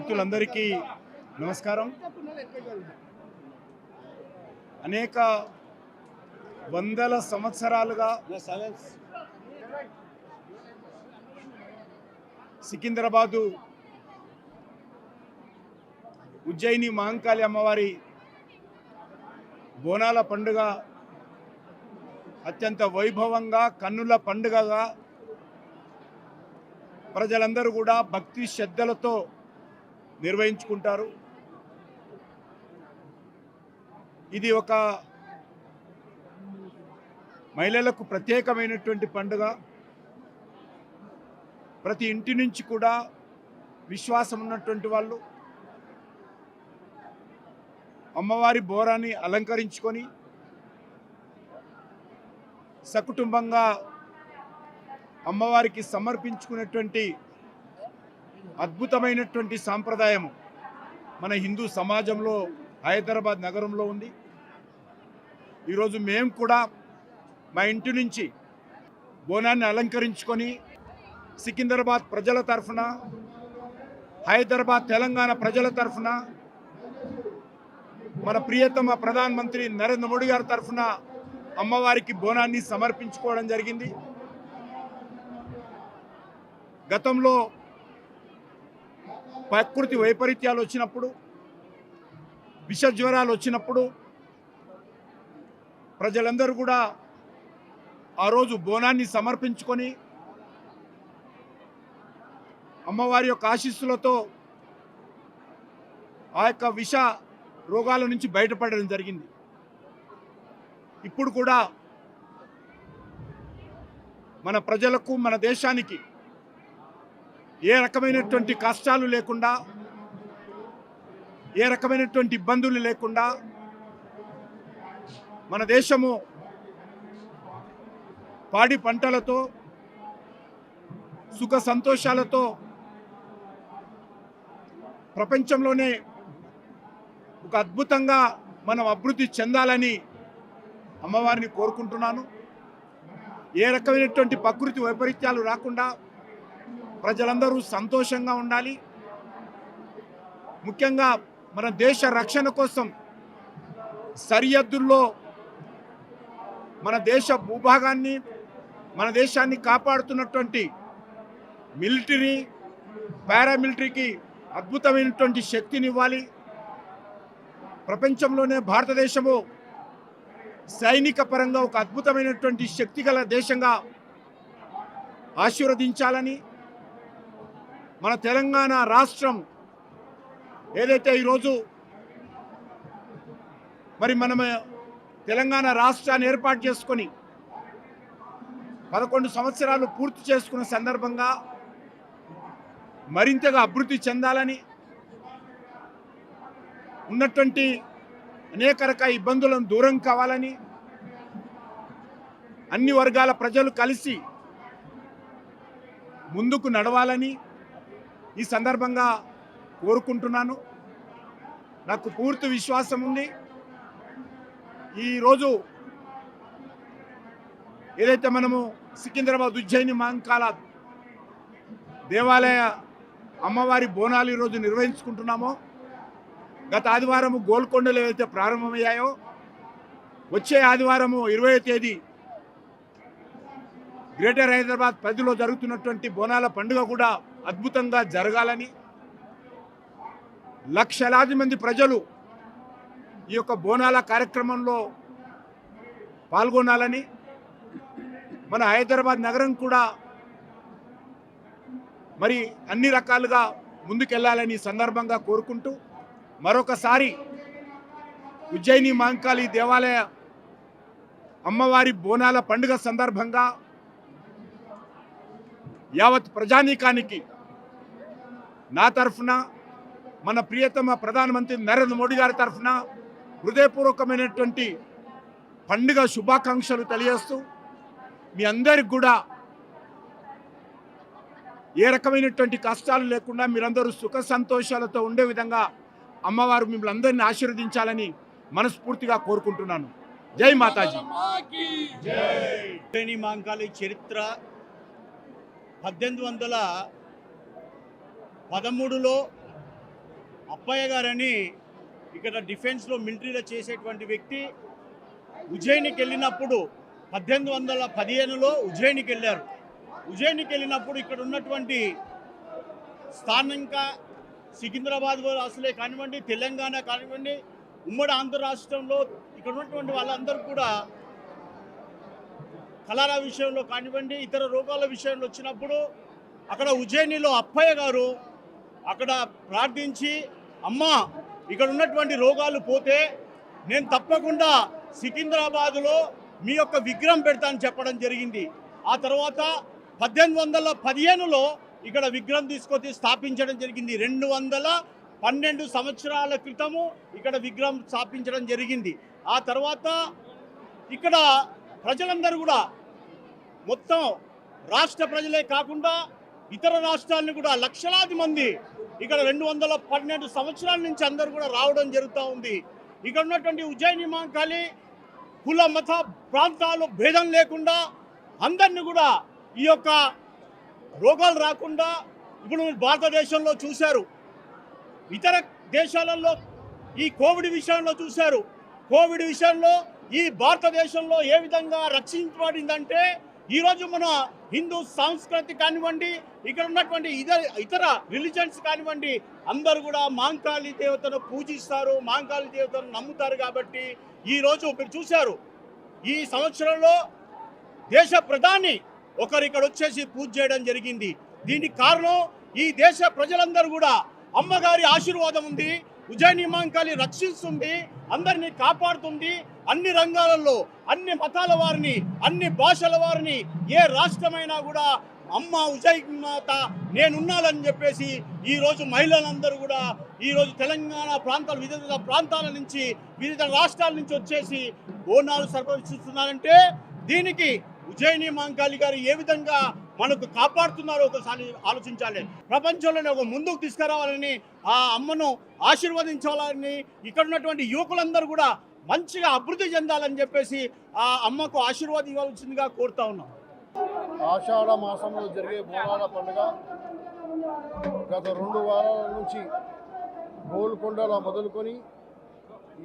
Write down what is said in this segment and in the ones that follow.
మిత్రులందరికీ నమస్కారం. అనేక వందల సంవత్సరాలుగా సికింద్రాబాదు ఉజ్జయిని మహంకాళి అమ్మవారి బోనాల పండుగ అత్యంత వైభవంగా కన్నుల పండుగగా ప్రజలందరూ కూడా భక్తి శ్రద్ధలతో నిర్వహించుకుంటారు. ఇది ఒక మహిళలకు ప్రత్యేకమైనటువంటి పండుగ. ప్రతి ఇంటి నుంచి కూడా విశ్వాసం ఉన్నటువంటి వాళ్ళు అమ్మవారి బోరాన్ని అలంకరించుకొని సకుటుంబంగా అమ్మవారికి సమర్పించుకునేటువంటి అద్భుతమైనటువంటి సాంప్రదాయం మన హిందూ సమాజంలో హైదరాబాద్ నగరంలో ఉంది. ఈరోజు మేము కూడా మా ఇంటి నుంచి బోనాన్ని అలంకరించుకొని సికింద్రాబాద్ ప్రజల తరఫున, హైదరాబాద్ తెలంగాణ ప్రజల తరఫున, మన ప్రియతమ ప్రధానమంత్రి నరేంద్ర మోడీ గారి తరఫున అమ్మవారికి బోనాన్ని సమర్పించుకోవడం జరిగింది. గతంలో ప్రకృతి వైపరీత్యాలు వచ్చినప్పుడు, విష జ్వరాలు వచ్చినప్పుడు ప్రజలందరూ కూడా ఆ రోజు బోనాన్ని సమర్పించుకొని అమ్మవారి యొక్క ఆశీస్సులతో ఆ యొక్క విష రోగాల నుంచి బయటపడడం జరిగింది. ఇప్పుడు కూడా మన ప్రజలకు, మన దేశానికి ఏ రకమైనటువంటి కష్టాలు లేకుండా, ఏ రకమైనటువంటి ఇబ్బందులు లేకుండా మన దేశము పాడి పంటలతో, సుఖ సంతోషాలతో ప్రపంచంలోనే ఒక అద్భుతంగా మనం అభివృద్ధి చెందాలని అమ్మవారిని కోరుకుంటున్నాను. ఏ రకమైనటువంటి ప్రకృతి వైపరీత్యాలు రాకుండా ప్రజలందరూ సంతోషంగా ఉండాలి. ముఖ్యంగా మన దేశ రక్షణ కోసం సరిహద్దుల్లో మన దేశ భూభాగాన్ని, మన దేశాన్ని కాపాడుతున్నటువంటి మిలిటరీ, పారామిలిటరీకి అద్భుతమైనటువంటి శక్తినివ్వాలి. ప్రపంచంలోనే భారతదేశము సైనిక పరంగా ఒక అద్భుతమైనటువంటి శక్తి గల దేశంగా ఆశీర్వదించాలని, మన తెలంగాణ రాష్ట్రం ఏదైతే ఈరోజు మరి మనం తెలంగాణ రాష్ట్రాన్ని ఏర్పాటు చేసుకొని 11 సంవత్సరాలు పూర్తి చేసుకున్న సందర్భంగా మరింతగా అభివృద్ధి చెందాలని, ఉన్నటువంటి అనేక రకాల ఇబ్బందులను దూరం కావాలని, అన్ని వర్గాల ప్రజలు కలిసి ముందుకు నడవాలని ఈ సందర్భంగా కోరుకుంటున్నాను. నాకు పూర్తి విశ్వాసం ఉంది. ఈరోజు ఏదైతే మనము సికింద్రాబాద్ ఉజ్జయిని మహంకాళి దేవాలయ అమ్మవారి బోనాలు ఈరోజు నిర్వహించుకుంటున్నామో, గత ఆదివారము గోల్కొండలో ఏవైతే ప్రారంభమయ్యాయో, వచ్చే ఆదివారము 20వ తేదీ గ్రేటర్ హైదరాబాద్ పరిధిలో జరుగుతున్నటువంటి బోనాల పండుగ కూడా అద్భుతంగా జరగాలని, లక్షలాది మంది ప్రజలు ఈ యొక్క బోనాల కార్యక్రమంలో పాల్గొనాలని, మన హైదరాబాద్ నగరం కూడా మరి అన్ని రకాలుగా ముందుకెళ్లాలని సందర్భంగా కోరుకుంటూ, మరొకసారి ఉజ్జయిని మహంకాళి దేవాలయ అమ్మవారి బోనాల పండుగ సందర్భంగా యావత్ ప్రజానీకానికి నా తరఫున, మన ప్రియతమ ప్రధానమంత్రి నరేంద్ర మోడీ గారి తరఫున హృదయపూర్వకమైనటువంటి పండుగ శుభాకాంక్షలు తెలియజేస్తూ, మీ అందరికి కూడా ఏ రకమైనటువంటి కష్టాలు లేకుండా మీరందరూ సుఖ సంతోషాలతో ఉండే విధంగా అమ్మవారు మిమ్మల్ని అందరినీ ఆశీర్వదించాలని మనస్ఫూర్తిగా కోరుకుంటున్నాను. జై మాతాజీ. ఉజ్జయిని మహంకాళి చరిత్ర 1813లో అప్పయ్య గారని ఇక్కడ డిఫెన్స్లో మిలిటరీలో చేసేటువంటి వ్యక్తి ఉజ్జయినికి వెళ్ళినప్పుడు 1815లో ఉజ్జయినికి వెళ్ళారు. ఉజ్జయినికి వెళ్ళినప్పుడు ఇక్కడ ఉన్నటువంటి స్థానిక సికింద్రాబాద్ వాసులే కానివ్వండి, తెలంగాణ కానివ్వండి, ఉమ్మడి ఆంధ్ర రాష్ట్రంలో ఇక్కడ ఉన్నటువంటి వాళ్ళందరూ కూడా కలరా విషయంలో కానివ్వండి, ఇతర రోగాల విషయంలో వచ్చినప్పుడు అక్కడ ఉజ్జయినిలో అప్పయ్య గారు అక్కడ ప్రార్థించి, అమ్మా ఇక్కడ ఉన్నటువంటి రోగాలు పోతే నేను తప్పకుండా సికింద్రాబాదులో మీ యొక్క విగ్రహం పెడతానని చెప్పడం జరిగింది. ఆ తర్వాత 1815లో ఇక్కడ విగ్రహం తీసుకొచ్చి స్థాపించడం జరిగింది. 212 సంవత్సరాల క్రితము ఇక్కడ విగ్రహం స్థాపించడం జరిగింది. ఆ తర్వాత ఇక్కడ ప్రజలందరూ కూడా మొత్తం రాష్ట్ర ప్రజలే కాకుండా ఇతర రాష్ట్రాలను కూడా లక్షలాది మంది ఇక్కడ 212 సంవత్సరాల నుంచి అందరూ కూడా రావడం జరుగుతూ ఉంది. ఇక్కడ ఉన్నటువంటి ఉజ్జయిని మహంకాళి కుల మత ప్రాంతాలు భేదం లేకుండా అందరినీ కూడా ఈ యొక్క రోగాలు రాకుండా ఇప్పుడు భారతదేశంలో చూశారు, ఇతర దేశాలలో ఈ కోవిడ్ విషయంలో చూశారు. కోవిడ్ విషయంలో ఈ భారతదేశంలో ఏ విధంగా రక్షించబడిందంటే ఈరోజు మన హిందూ సంస్కృతి కానివ్వండి, ఇక్కడ ఉన్నటువంటి ఇతర రిలీజన్స్ కానివ్వండి, అందరూ కూడా మహంకాళి దేవతను పూజిస్తారు, మహంకాళి దేవతను నమ్ముతారు. కాబట్టి ఈరోజు మీరు చూశారు, ఈ సంవత్సరంలో దేశ ప్రధాని ఒకరు ఇక్కడ వచ్చేసి పూజ చేయడం జరిగింది. దీనికి కారణం ఈ దేశ ప్రజలందరూ కూడా అమ్మగారి ఆశీర్వాదం ఉంది. ఉజ్జయిని మహంకాళి రక్షిస్తుంది, అందరినీ కాపాడుతుంది. అన్ని రంగాలలో అన్ని మతాల వారిని, అన్ని భాషల వారిని, ఏ రాష్ట్రమైనా కూడా అమ్మ ఉజ్జయిని మాత నేనున్నానని చెప్పేసి ఈరోజు మహిళలందరూ కూడా ఈరోజు తెలంగాణ ప్రాంతాలు వివిధ ప్రాంతాల నుంచి వివిధ రాష్ట్రాల నుంచి వచ్చేసి బోనాలు సమర్పిస్తున్నారంటే దీనికి ఉజ్జయిని మహంకాళి గారు ఏ విధంగా మనకు కాపాడుతున్నారో ఒకసారి ఆలోచించాలి. ప్రపంచంలోనే ఒక ముందుకు తీసుకురావాలని, ఆ అమ్మను ఆశీర్వదించాలని, ఇక్కడ ఉన్నటువంటి యువకులందరూ కూడా మంచిగా అభివృద్ధి చెందాలని చెప్పేసి ఆ అమ్మకు ఆశీర్వాదం ఇవ్వాల్సిందిగా కోరుతా ఉన్నాం. ఆషాఢ మాసంలో జరిగే బోనాల పండుగ గత 2 వారాల నుంచి గోల్కొండల మొదలుకొని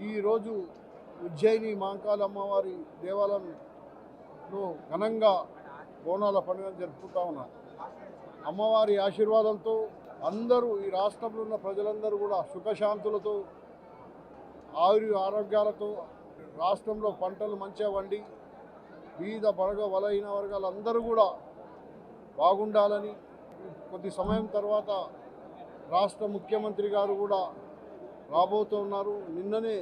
ఈరోజు ఉజ్జయిని మహంకాళి అమ్మవారి దేవాలయంలో ఘనంగా బోనాల పండుగను జరుపుకుంటా ఉన్నారు. అమ్మవారి ఆశీర్వాదంతో అందరూ, ఈ రాష్ట్రంలో ఉన్న ప్రజలందరూ కూడా సుఖశాంతులతో, ఆరోగ్యాలతో, రాష్ట్రంలో పంటలు మంచిగా వండి వివిధ బలహీన వర్గాలందరూ కూడా బాగుండాలని, కొద్ది సమయం తర్వాత రాష్ట్ర ముఖ్యమంత్రి గారు కూడా రాబోతూ ఉన్నారు. నిన్ననే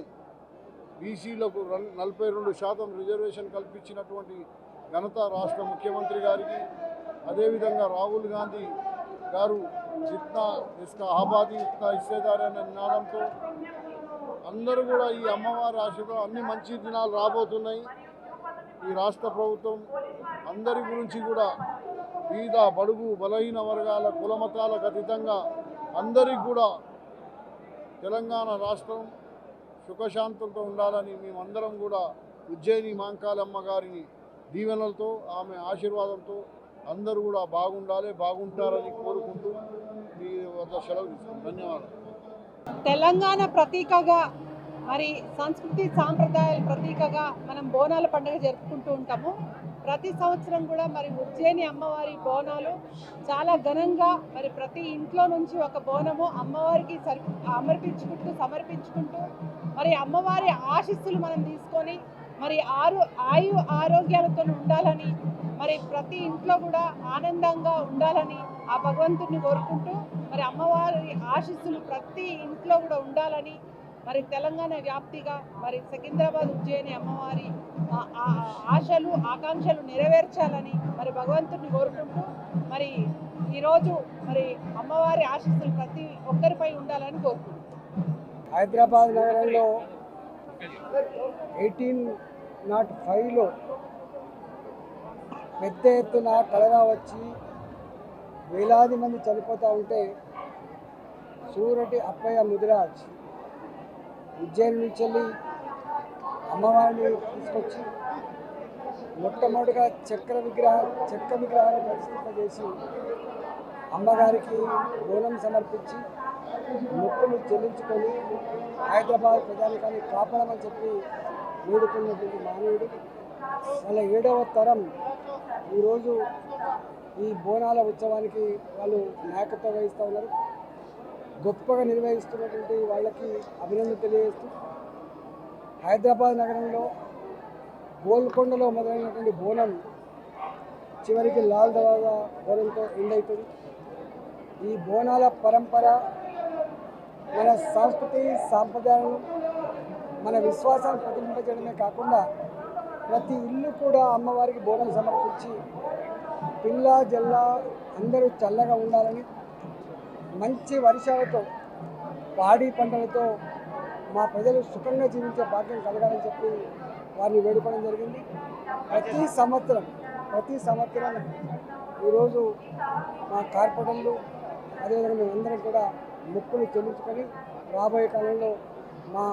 బీసీలకు 42% రిజర్వేషన్ కల్పించినటువంటి ఘనత రాష్ట్ర ముఖ్యమంత్రి గారికి, అదేవిధంగా రాహుల్ గాంధీ గారు జిత్నా ఇస్కా ఆబాదీ ఇస్తా హిస్సేదారి అనే నినాదంతో అందరూ కూడా ఈ అమ్మవారి ఆశీర్వాదం, అన్ని మంచి దినాలు రాబోతున్నాయి. ఈ రాష్ట్ర ప్రభుత్వం అందరి గురించి కూడా వివిధ బడుగు బలహీన వర్గాల కులమతాలకు అతీతంగా అందరికీ కూడా తెలంగాణ రాష్ట్రం సుఖశాంతులతో ఉండాలని మేమందరం కూడా ఉజ్జయిని మహంకాళి అమ్మ గారిని దీవెనలతో, ఆమె ఆశీర్వాదంతో అందరూ కూడా బాగుండాలి, బాగుంటారని కోరుకుంటూ మీ వద్ద సెలవు తీసుకుంటాం. ధన్యవాదాలు. తెలంగాణ ప్రతీకగా, మరి సంస్కృతి సాంప్రదాయాల ప్రతీకగా మనం బోనాల పండుగ జరుపుకుంటూ ఉంటాము. ప్రతి సంవత్సరం కూడా మరి ఉజ్జయిని అమ్మవారి బోనాలు చాలా ఘనంగా, మరి ప్రతి ఇంట్లో నుంచి ఒక బోనము అమ్మవారికి సమర్పించుకుంటూ మరి అమ్మవారి ఆశీస్సులు మనం తీసుకొని మరి ఆరోగ్యాలతో ఉండాలని, మరి ప్రతి ఇంట్లో కూడా ఆనందంగా ఉండాలని ఆ భగవంతుడిని కోరుకుంటూ మరి అమ్మవారి ఆశీస్సులు ప్రతి ఇంట్లో కూడా ఉండాలని, మరి తెలంగాణ వ్యాప్తిగా మరి సికింద్రాబాద్ ఉజ్జయిని అమ్మవారి ఆశలు ఆకాంక్షలు నెరవేర్చాలని మరి భగవంతుడిని కోరుకుంటూ మరి ఈరోజు మరి అమ్మవారి ఆశీస్సులు ప్రతి ఒక్కరిపై ఉండాలని కోరుకుంటున్నాం. హైదరాబాద్ నగరంలో 1805లో పెద్ద ఎత్తున కలరా వచ్చి వేలాది మంది చనిపోతూ ఉంటే సూరటి అప్పయ్య ముదిరాజ్ ఉజ్జయిని నుంచి వెళ్ళి అమ్మవారిని తీసుకొచ్చి మొట్టమొదటిగా చెక్క విగ్రహాన్ని ప్రతిష్ఠింపజేసి అమ్మగారికి బోనం సమర్పించి మొక్కులు చెల్లించుకొని హైదరాబాద్ ప్రజానికాన్ని కాపాడమని చెప్పి వేడుకున్నటువంటి మానవుడు. వాళ్ళ 7వ తరం ఈరోజు ఈ బోనాల ఉత్సవానికి వాళ్ళు నాయకత్వం వహిస్తూ ఉన్నారు. గొప్పగా నిర్వహిస్తున్నటువంటి వాళ్ళకి అభినందన తెలియజేస్తూ హైదరాబాద్ నగరంలో గోల్కొండలో మొదలైనటువంటి బోనం చివరికి లాల్ దర్వాజా బోనంతో ఎండ్ అవుతుంది. ఈ బోనాల పరంపర మన సంస్కృతి సాంప్రదాయాలను మన విశ్వాసాన్ని ప్రతిబింబించడమే కాకుండా ప్రతి ఇల్లు కూడా అమ్మవారికి బోనం సమర్పించి పిల్ల జల్ల అందరూ చల్లగా ఉండాలని, మంచి వర్షాలతో పాడి పంటలతో మా ప్రజలు సుఖంగా జీవించే భాగ్యం కలగాలని చెప్పి వారిని వేడుకోవడం జరిగింది. ప్రతి సంవత్సరం ఈరోజు మా కార్పొరేటర్లు అదేవిధంగా మేమందరం కూడా మొక్కులు చెల్లించుకొని రాబోయే కాలంలో మా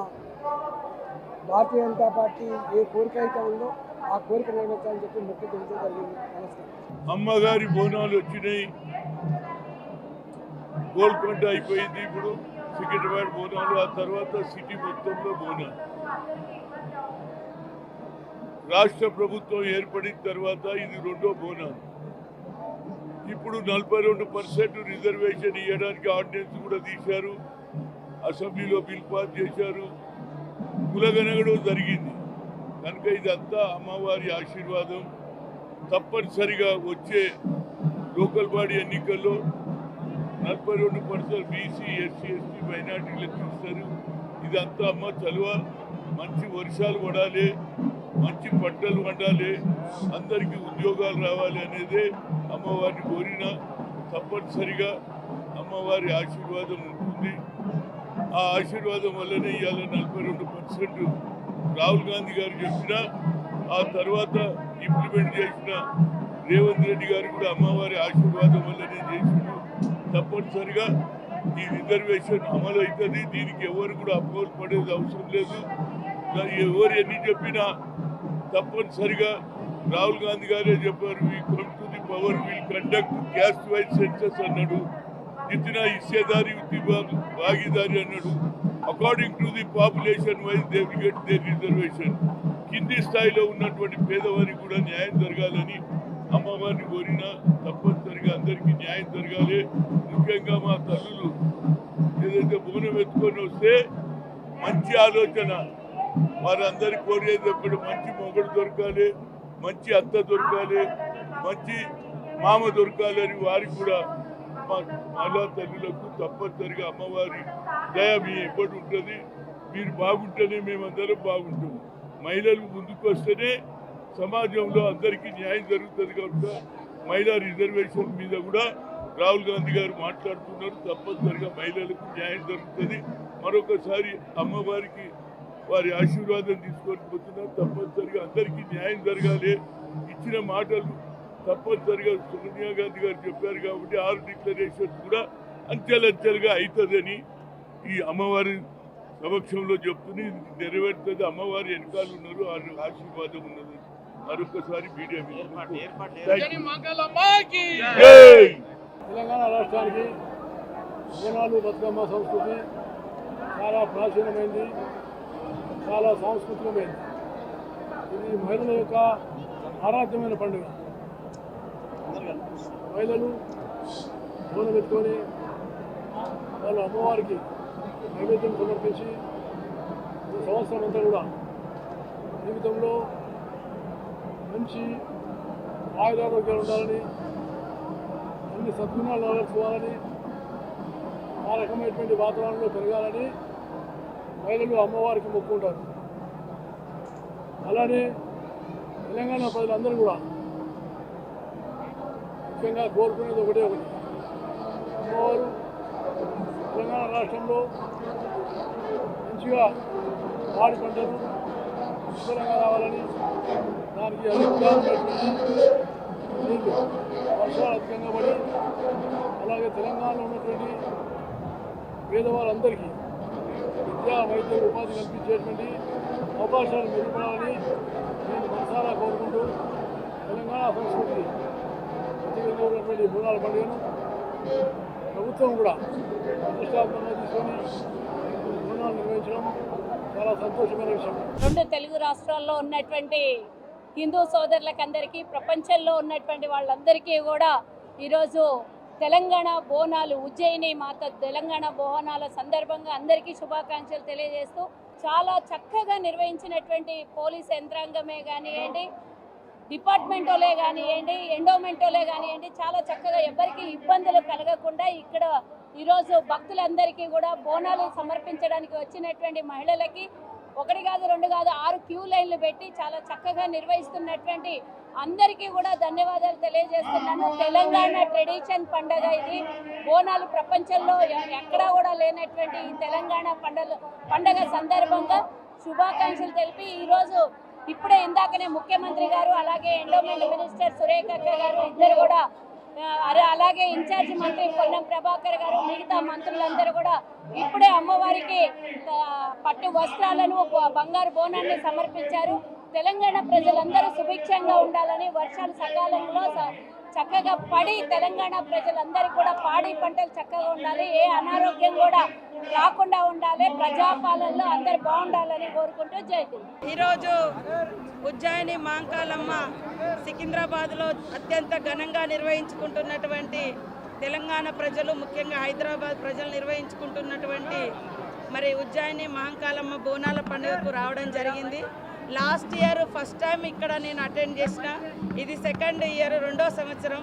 భారతీయ జనతా పార్టీ ఏ కోరిక అయితే ఉందో ఆ కోరిక నెరవేర్చాలని చెప్పి మొక్కు చెల్లించడం జరిగింది. నమస్కారం. అమ్మగారి బోనాలు వచ్చినాయి. గోల్కొండ అయిపోయింది, ఇప్పుడు సికింద్రాబాద్ బోనాలు, ఆ తర్వాత సిటీ మొత్తంలో బోనాలు. రాష్ట్ర ప్రభుత్వం ఏర్పడిన తర్వాత ఇది 2వ బోనాలు. ఇప్పుడు 42% రిజర్వేషన్ ఇవ్వడానికి ఆర్డినెన్స్ కూడా తీశారు, అసెంబ్లీలో బిల్ పాస్ చేశారు, కులగనగడం జరిగింది. కనుక ఇదంతా అమ్మవారి ఆశీర్వాదం. తప్పనిసరిగా వచ్చే లోకల్ బాడీ ఎన్నికల్లో 42% బీసీ, ఎస్సీ, ఎస్టీ, మైనార్టీలకు ఇస్తారు. ఇదంతా అమ్మ చలువ. మంచి వర్షాలు పడాలి, మంచి పంటలు పండాలి, అందరికీ ఉద్యోగాలు రావాలి అనేదే అమ్మవారిని కోరిన. తప్పనిసరిగా అమ్మవారి ఆశీర్వాదం ఉంటుంది. ఆ ఆశీర్వాదం వల్లనే ఇవాళ 42% రాహుల్ గాంధీ గారు చెప్పిన, ఆ తర్వాత ఇంప్లిమెంట్ చేసిన రేవంత్ రెడ్డి గారు కూడా అమ్మవారి ఆశీర్వాదం వల్లనే చేసిండు. తప్పనిసరిగా ఈ రిజర్వేషన్ అమలు అవుతుంది. దీనికి ఎవరు కూడా అపోహలు పడేది అవసరం లేదు. ఎవరు ఎన్ని చెప్పినా తప్పనిసరిగా రాహుల్ గాంధీ గారే చెప్పారు, we come to the power, will conduct caste wise census అన్నాడు. జితనా హిస్సేదారి భాగీదారి అన్నాడు. According to the population wise they will get their reservation. కింది స్థాయిలో ఉన్నటువంటి పేదవారికి కూడా న్యాయం జరగాలని అమ్మవారిని కోరిన. తప్పనిసరిగా అందరికీ న్యాయం జరగాలి. ముఖ్యంగా మా తల్లులు ఏదైతే బోనం ఎత్తుకొని వస్తే మంచి ఆలోచన, వారందరి కోరేది ఒకటి, మంచి మొగుడు దొరకాలి, మంచి అత్త దొరకాలి, మంచి మామ దొరకాలి అని వారికి కూడా మహిళా తల్లులకు తప్పనిసరిగా అమ్మవారి దయ మీ ఎప్పటి ఉంటుంది. మీరు బాగుంటేనే మేమందరం బాగుంటాం. మహిళలు ముందుకు వస్తేనే సమాజంలో అందరికీ న్యాయం జరుగుతుంది. కనుక మహిళా రిజర్వేషన్ మీద కూడా రాహుల్ గాంధీ గారు మాట్లాడుతున్నారు. తప్పనిసరిగా మహిళలకు న్యాయం జరుగుతుంది. మరొకసారి అమ్మవారికి వారి ఆశీర్వాదం తీసుకొని పోతున్నారు. తప్పనిసరిగా అందరికీ న్యాయం జరగాలి. ఇచ్చిన మాటలు తప్పనిసరిగా సోనియా గాంధీ గారు చెప్పారు కాబట్టి 6 డిక్లరేషన్స్ కూడా అంచెలంచెలుగా అవుతుందని ఈ అమ్మవారి సమక్షంలో చెప్తుంది. నెరవేరుతుంది. అమ్మవారి వెనకాల ఉన్నారు, ఆశీర్వాదం ఉన్నది. మరొకసారి మీడియా తెలంగాణ రాష్ట్రానికి బోనాలు బతుకమ్మ సంస్కృతి చాలా ప్రాచీనమైంది, చాలా సాంస్కృతికమైంది. ఇది మహిళల యొక్క ఆరాధ్యమైన పండుగ. మహిళలు బోనం పెట్టుకొని వాళ్ళు అమ్మవారికి నైవేద్యం సమర్పించి ఈ సంవత్సరం అంతా కూడా జీవితంలో మంచి ఆయురారోగ్యాలు ఉండాలని, అన్ని సద్గుణాలు అలర్చుకోవాలని, ఆ రకమైనటువంటి వాతావరణంలో పెరగాలని మహిళలు అమ్మవారికి మొక్కుంటారు. అలానే తెలంగాణ ప్రజలందరూ కూడా ముఖ్యంగా కోరుకునేది ఒకటి, అమ్మవారు తెలంగాణ రాష్ట్రంలో మంచిగా పాడి పంటలు సుస్థిరంగా రావాలని, దానికి నీళ్ళు వర్షాలు అధికంగా పడి, అలాగే తెలంగాణలో ఉన్నటువంటి పేదవాళ్ళందరికీ విద్యా వైద్య ఉపాధి కల్పించేటువంటి అవకాశాలు మెరుగుపడాలని నేను మనసారా కోరుకుంటూ తెలంగాణ సంస్కృతి ప్రత్యేకంగా ఉన్నటువంటి బోనాల పండుగను ప్రభుత్వం కూడా ప్రతిష్టాత్మకంగా తీసుకొని బోనాలు నిర్వహించడం చాలా సంతోషమైన విషయం. రెండు తెలుగు రాష్ట్రాల్లో ఉన్నటువంటి హిందూ సోదరులకందరికీ, ప్రపంచంలో ఉన్నటువంటి వాళ్ళందరికీ కూడా ఈరోజు తెలంగాణ బోనాలు, ఉజ్జయిని మాత తెలంగాణ బోనాల సందర్భంగా అందరికీ శుభాకాంక్షలు తెలియజేస్తూ, చాలా చక్కగా నిర్వహించినటువంటి పోలీస్ యంత్రాంగమే కానివ్వండి, డిపార్ట్మెంటోలే కానివ్వండి, ఎండోమెంటోలే కానివ్వండి, చాలా చక్కగా ఎవరికి ఇబ్బందులు కలగకుండా ఇక్కడ ఈరోజు భక్తులందరికీ కూడా బోనాలు సమర్పించడానికి వచ్చినటువంటి మహిళలకి 1 కాదు 2 కాదు 6 క్యూ లైన్లు పెట్టి చాలా చక్కగా నిర్వహిస్తున్నటువంటి అందరికీ కూడా ధన్యవాదాలు తెలియజేస్తున్నాను. తెలంగాణ ట్రెడిషన్ పండగ ఇది. బోనాలు ప్రపంచంలో ఎక్కడా కూడా లేనటువంటి ఈ తెలంగాణ పండగ సందర్భంగా శుభాకాంక్షలు తెలిపి, ఈరోజు ఇప్పుడే ఇందాకనే ముఖ్యమంత్రి గారు అలాగే ఎండోమెంట్ మినిస్టర్ సురేఖ గారు ఇద్దరు కూడా, అలాగే ఇన్ఛార్జి మంత్రి పొన్నం ప్రభాకర్ గారు, మిగతా మంత్రులందరూ కూడా ఇప్పుడే అమ్మవారికి పట్టు వస్త్రాలను, బంగారు బోనాన్ని సమర్పించారు. తెలంగాణ ప్రజలందరూ సుభిక్షంగా ఉండాలని, వర్షాలు సకాలంలో చక్కగా పడి తెలంగాణ ప్రజలందరికీ కూడా పాడి పంటలు చక్కగా ఉండాలి, ఏ అనారోగ్యం కూడా రాకుండా ఉండాలి, ప్రజాపాలనలో అందరు బాగుండాలని కోరుకుంటూ జై హింద్. ఈరోజు ఉజ్జయిని మహంకాళమ్మ సికింద్రాబాద్లో అత్యంత ఘనంగా నిర్వహించుకుంటున్నటువంటి తెలంగాణ ప్రజలు, ముఖ్యంగా హైదరాబాద్ ప్రజలు నిర్వహించుకుంటున్నటువంటి మరి ఉజ్జయిని మహంకాళమ్మ బోనాల పండుగకు రావడం జరిగింది. లాస్ట్ ఇయర్ ఫస్ట్ టైం ఇక్కడ నేను అటెండ్ చేసిన, ఇది సెకండ్ ఇయర్, 2వ సంవత్సరం.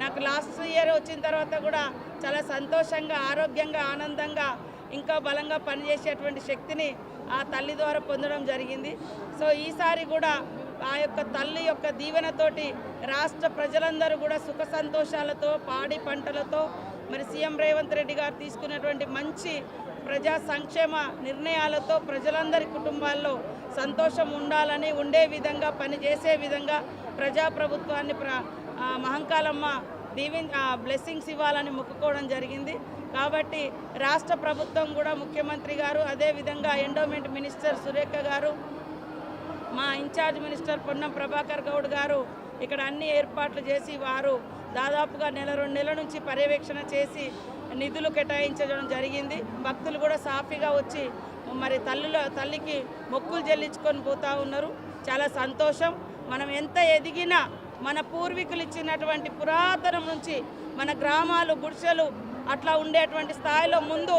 నాకు లాస్ట్ ఇయర్ వచ్చిన తర్వాత కూడా చాలా సంతోషంగా, ఆరోగ్యంగా, ఆనందంగా, ఇంకా బలంగా పనిచేసేటువంటి శక్తిని ఆ తల్లి ద్వారా పొందడం జరిగింది. సో ఈసారి కూడా ఆ యొక్క తల్లి యొక్క దీవెనతోటి రాష్ట్ర ప్రజలందరూ కూడా సుఖ సంతోషాలతో, పాడి పంటలతో, మరి సీఎం రేవంత్ రెడ్డి గారు తీసుకున్నటువంటి మంచి ప్రజా సంక్షేమ నిర్ణయాలతో ప్రజలందరి కుటుంబాల్లో సంతోషం ఉండాలని, ఉండే విధంగా, పనిచేసే విధంగా ప్రజాప్రభుత్వాన్ని మహంకాళమ్మ బ్లెస్సింగ్స్ ఇవ్వాలని మొక్కుకోవడం జరిగింది. కాబట్టి రాష్ట్ర ప్రభుత్వం కూడా, ముఖ్యమంత్రి గారు, అదేవిధంగా ఎండోమెంట్ మినిస్టర్ సురేఖ గారు, మా ఇన్ఛార్జ్ మినిస్టర్ పొన్నం ప్రభాకర్ గౌడ్ గారు ఇక్కడ అన్ని ఏర్పాట్లు చేసి, వారు దాదాపుగా 1-2 నెలల నుంచి పర్యవేక్షణ చేసి నిధులు కేటాయించడం జరిగింది. భక్తులు కూడా సాఫీగా వచ్చి మరి తల్లికి మొక్కులు చెల్లించుకొని పోతూ ఉన్నారు. చాలా సంతోషం. మనం ఎంత ఎదిగినా మన పూర్వీకులు ఇచ్చినటువంటి పురాతనం నుంచి మన గ్రామాలు, గుడిసెలు అట్లా ఉండేటువంటి స్థాయిలో ముందు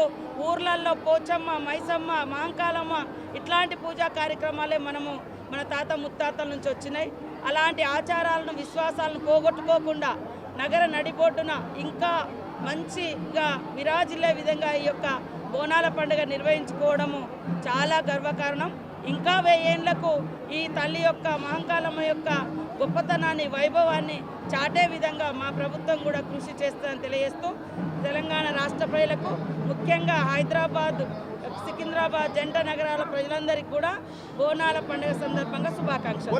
ఊర్లల్లో పోచమ్మ, మైసమ్మ, మహంకాళమ్మ ఇట్లాంటి పూజా కార్యక్రమాలే మన తాత ముత్తాతల నుంచి వచ్చినాయి. అలాంటి ఆచారాలను, విశ్వాసాలను పోగొట్టుకోకుండా నగర నడిబొడ్డున ఇంకా మంచిగా విరాజిల్లే విధంగా ఈ యొక్క బోనాల పండుగ నిర్వహించుకోవడము చాలా గర్వకారణం. ఇంకా 1000 ఏళ్లకు ఈ తల్లి యొక్క, మహంకాళమ్మ యొక్క గొప్పతనాన్ని, వైభవాన్ని చాటే విధంగా మా ప్రభుత్వం కూడా కృషి చేస్తుందని తెలియజేస్తూ, తెలంగాణ రాష్ట్ర ప్రజలకు, ముఖ్యంగా హైదరాబాద్, సికింద్రాబాద్ జంట నగరాల ప్రజలందరికీ కూడా బోనాల పండుగ సందర్భంగా శుభాకాంక్షలు.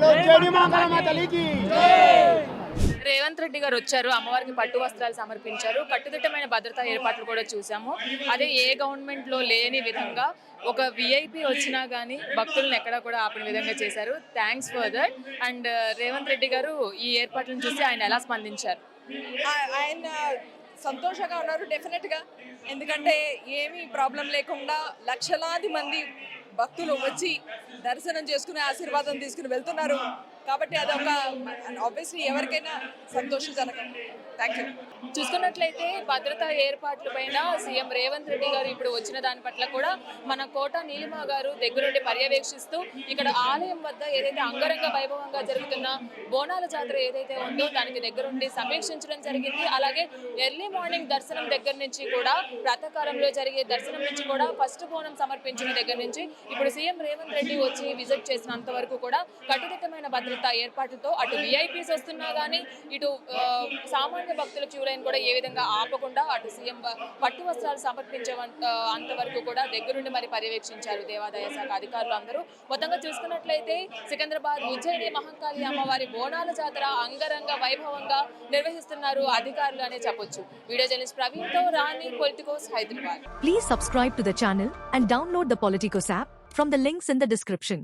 రేవంత్ రెడ్డి గారు వచ్చారు, అమ్మవారికి పట్టు వస్త్రాలు సమర్పించారు, కట్టుదిట్టమైన భద్రతా ఏర్పాట్లు కూడా చూసాము. అదే ఏ గవర్నమెంట్లో లేని విధంగా ఒక విఐపి వచ్చినా కానీ భక్తులను ఎక్కడా కూడా ఆపిన విధంగా చేశారు. Thanks for that. And Revanth Reddy గారు ఈ ఏర్పాట్లను చూసి ఆయన ఎలా స్పందించారు? ఆయన సంతోషంగా ఉన్నారు డెఫినెట్గా. ఎందుకంటే ఏమీ ప్రాబ్లం లేకుండా లక్షలాది మంది భక్తులు వచ్చి దర్శనం చేసుకుని ఆశీర్వాదం తీసుకుని వెళ్తున్నారు. కాబట్టి అదొక ఆబ్వియస్లీ ఎవరికైనా సంతోషజనకం. Thank you. చూసుకున్నట్లయితే భద్రతా ఏర్పాట్ల పైన సీఎం రేవంత్ రెడ్డి గారు ఇప్పుడు వచ్చిన దాని పట్ల కూడా మన కోట నీలిమ గారు దగ్గరుండి పర్యవేక్షిస్తూ ఇక్కడ ఆలయం వద్ద ఏదైతే అంగరంగ వైభవంగా జరుగుతున్న బోనాల జాతర ఏదైతే ఉందో దానికి దగ్గరుండి సమీక్షించడం జరిగింది. అలాగే ఎర్లీ మార్నింగ్ దర్శనం దగ్గర నుంచి కూడా, ప్రాతకాలంలో జరిగే దర్శనం నుంచి కూడా, ఫస్ట్ బోనం సమర్పించిన దగ్గర నుంచి ఇప్పుడు సీఎం రేవంత్ రెడ్డి వచ్చి విజిట్ చేసినంత వరకు కూడా కట్టుదిట్టమైన భద్రతా ఏర్పాట్లతో అటు విఐపీస్ వస్తున్నా కానీ ఇటు సామాన్య భక్తుల క్యూ లైన్ కూడా ఏ విధంగా ఆపకుండా అటు సీఎం పట్టు వస్త్రాలు సమర్పించే అంతవరకు కూడా దగ్గరుండి మరి పర్యవేక్షించారు దేవాదాయ శాఖ అధికారులు అందరూ. మొత్తంగా చూసుకున్నట్లయితే సికింద్రాబాద్ ఉజ్జయిని మహంకాళి అమ్మవారి బోనాల జాతర అంగరంగ వైభవంగా నిర్వహిస్తున్నారు అధికారులు అనే చెప్పొచ్చు. వీడియో జర్నలిస్ట్ ప్రవీణ్ తో Rani, politicos, Hyderabad. Please subscribe to the channel and download the Politicos app from the links in the description.